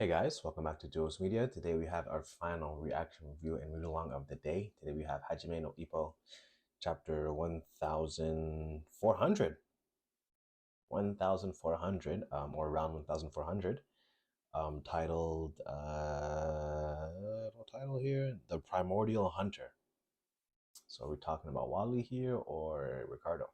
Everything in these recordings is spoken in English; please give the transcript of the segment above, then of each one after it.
Hey guys, welcome back to Duos Media. Today we have our final reaction review and read along of the day. Today we have Hajime no Ippo, chapter 1400. 1400, or around 1400, titled, what title here? The Primordial Hunter. So we're talking about Wally here or Ricardo.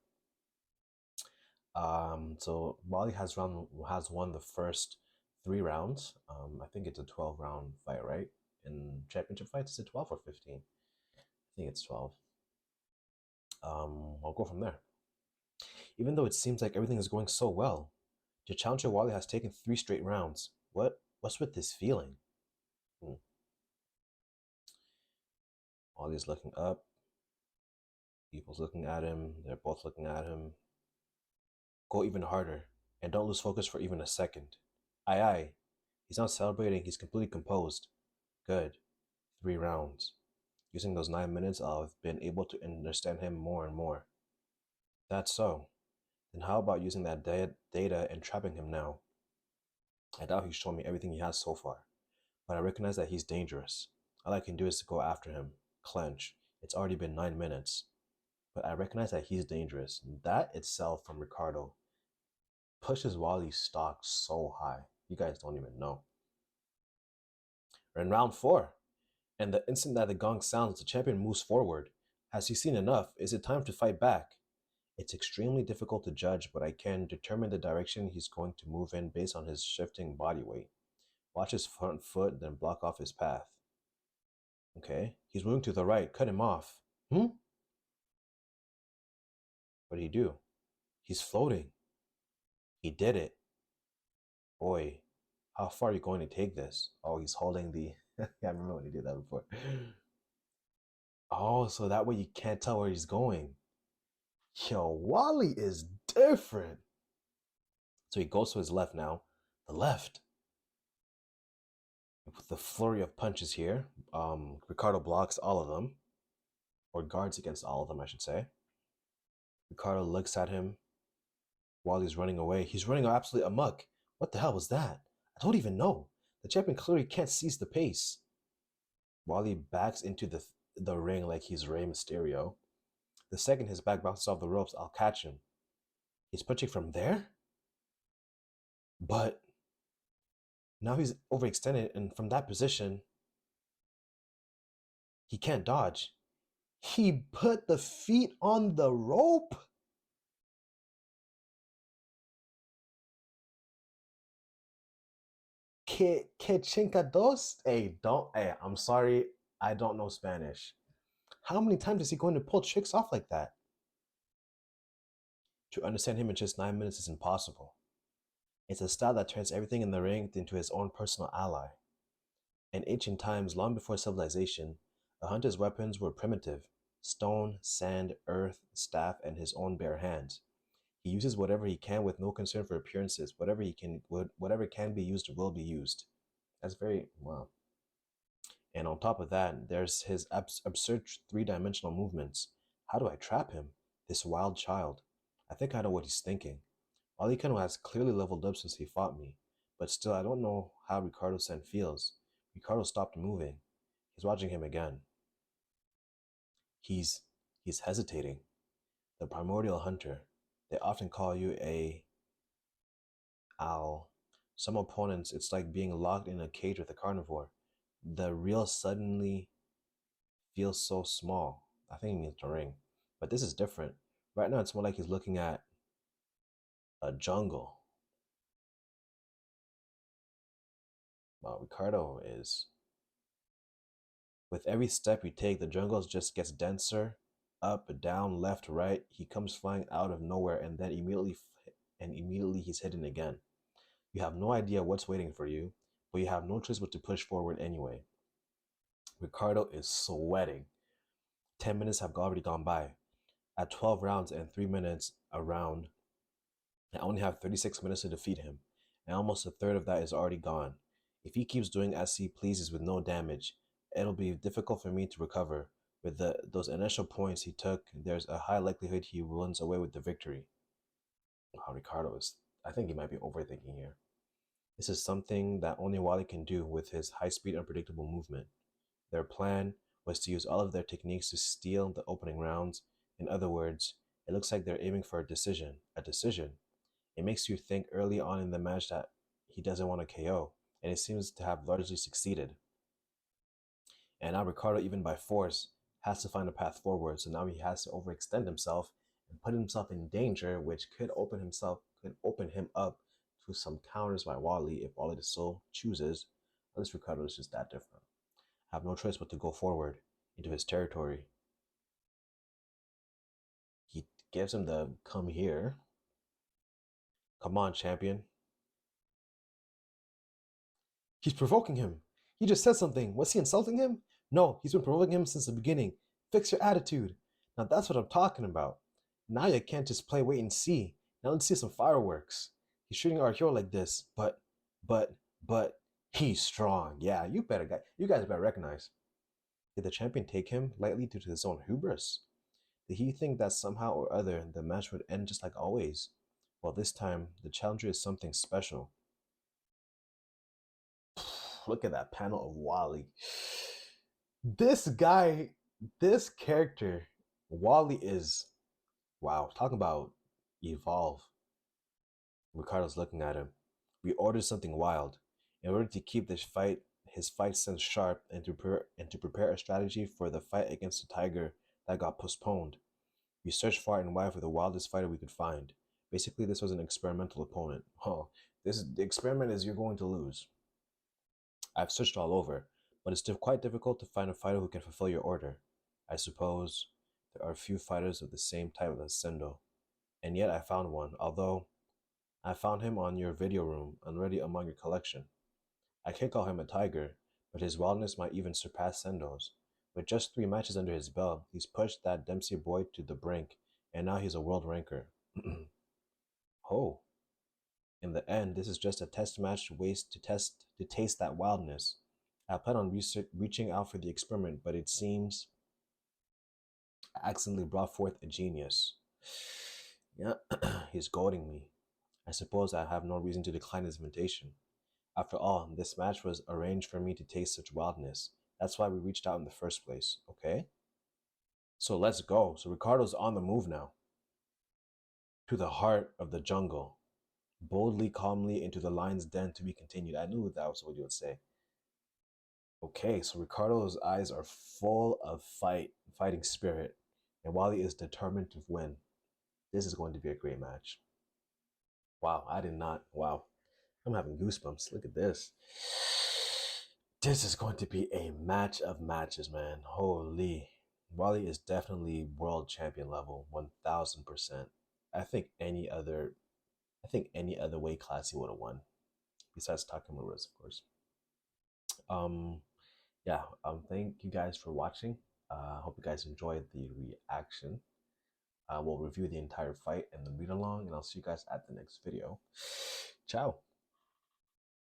So Wally has won the first 3 rounds. I think it's a 12-round fight, right? In championship fights, is it 12 or 15? I think it's 12. I'll go from there. Even though it seems like everything is going so well, the challenger Wally has taken 3 straight rounds. What's with this feeling? Hmm. Wally's looking up. People's looking at him. They're both looking at him. Go even harder, and don't lose focus for even a second. Aye aye. He's not celebrating, he's completely composed. Good. 3 rounds. Using those 9 minutes, I've been able to understand him more and more. That's so. Then how about using that data and trapping him now? I doubt he's shown me everything he has so far, but I recognize that he's dangerous. All I can do is to go after him, clench. It's already been 9 minutes, but I recognize that he's dangerous. That itself from Ricardo pushes Wally's stock so high. You guys don't even know. We're in round 4. And the instant that the gong sounds, the champion moves forward. Has he seen enough? Is it time to fight back? It's extremely difficult to judge, but I can determine the direction he's going to move in based on his shifting body weight. Watch his front foot, then block off his path. Okay, he's moving to the right. Cut him off. What did he do? He's floating. He did it. Boy, how far are you going to take this? Oh, he's holding the... yeah, I remember when he did that before. Oh, so that way you can't tell where he's going. Yo, Wally is different. So he goes to his left now. The left. With the flurry of punches here, Ricardo blocks all of them. Or guards against all of them, I should say. Ricardo looks at him while he's running away. He's running absolutely amok. What the hell was that? I don't even know. The champion clearly can't seize the pace. Wally backs into the ring like he's Rey Mysterio. The second his back bounces off the ropes, I'll catch him. He's punching from there? But now he's overextended, and from that position, he can't dodge. He put the feet on the rope? Que chingados? Hey, I'm sorry, I don't know Spanish. How many times is he going to pull tricks off like that? To understand him in just 9 minutes is impossible. It's a style that turns everything in the ring into his own personal ally. In ancient times, long before civilization, a hunter's weapons were primitive: stone, sand, earth, staff, and his own bare hands. He uses whatever he can with no concern for appearances. Whatever can be used will be used. That's very wow. And on top of that, there's his absurd three-dimensional movements. How do I trap him? This wild child. I think I know what he's thinking. Alicano has clearly leveled up since he fought me, but still I don't know how Ricardo-san feels. Ricardo stopped moving. He's watching him again. He's hesitating. The primordial hunter. They often call you a owl. Some opponents, it's like being locked in a cage with a carnivore. The real suddenly feels so small. I think he means the ring. But this is different. Right now, it's more like he's looking at a jungle. Well, Ricardo is. With every step you take, the jungle just gets denser. Up, down, left, right. He comes flying out of nowhere, and then immediately he's hidden again. You have no idea what's waiting for you, but you have no choice but to push forward anyway. Ricardo is sweating. 10 minutes have already gone by. At 12 rounds and 3 minutes a round, I only have 36 minutes to defeat him, and almost a third of that is already gone. If he keeps doing as he pleases with no damage, it'll be difficult for me to recover. With those initial points he took, there's a high likelihood he runs away with the victory. Wow, Ricardo is... I think he might be overthinking here. This is something that only Wally can do with his high-speed, unpredictable movement. Their plan was to use all of their techniques to steal the opening rounds. In other words, it looks like they're aiming for a decision. A decision. It makes you think early on in the match that he doesn't want to KO, and it seems to have largely succeeded. And now Ricardo, even by force, has to find a path forward. So now he has to overextend himself and put himself in danger, which could open him up to some counters by Wally if Wally so chooses. Unless Ricardo is just that different. Have no choice but to go forward into his territory. He gives him the come here. Come on, champion. He's provoking him. He just said something. Was he insulting him? No, he's been provoking him since the beginning. Fix your attitude. Now that's what I'm talking about. Now you can't just play wait and see. Now let's see some fireworks. He's shooting our hero like this, but, but he's strong. Yeah, you guys better recognize. Did the champion take him lightly due to his own hubris? Did he think that somehow or other the match would end just like always? Well, this time the challenger is something special. Look at that panel of Wally. This guy, this character, Wally is wow. Talk about evolve. Ricardo's looking at him. We ordered something wild in order to keep his fight sense sharp, and to prepare a strategy for the fight against the tiger that got postponed. We searched far and wide for the wildest fighter we could find. Basically, this was an experimental opponent. Oh, the experiment is you're going to lose. I've searched all over, but it's quite difficult to find a fighter who can fulfill your order. I suppose there are few fighters of the same type as Sendo, and yet I found one, although I found him on your video room, already among your collection. I can't call him a tiger, but his wildness might even surpass Sendo's. With just 3 matches under his belt, he's pushed that Dempsey boy to the brink, and now he's a world ranker. Oh, in the end, this is just a test match to taste that wildness. I plan on reaching out for the experiment, but it seems I accidentally brought forth a genius. Yeah, he's goading me. I suppose I have no reason to decline his invitation. After all, this match was arranged for me to taste such wildness. That's why we reached out in the first place, okay? So let's go. So Ricardo's on the move now. To the heart of the jungle. Boldly, calmly into the lion's den to be continued. I knew that was what you would say. Okay, so Ricardo's eyes are full of fighting spirit, and Wally is determined to win. This is going to be a great match. Wow, I did not. Wow, I'm having goosebumps. Look at this. This is going to be a match of matches, man. Holy. Wally is definitely world champion level, 1000%. I think any other weight class he would have won. Besides Takamura's, of course. Um yeah, thank you guys for watching. Hope you guys enjoyed the reaction. We'll review the entire fight and the read along, and I'll see you guys at the next video. Ciao.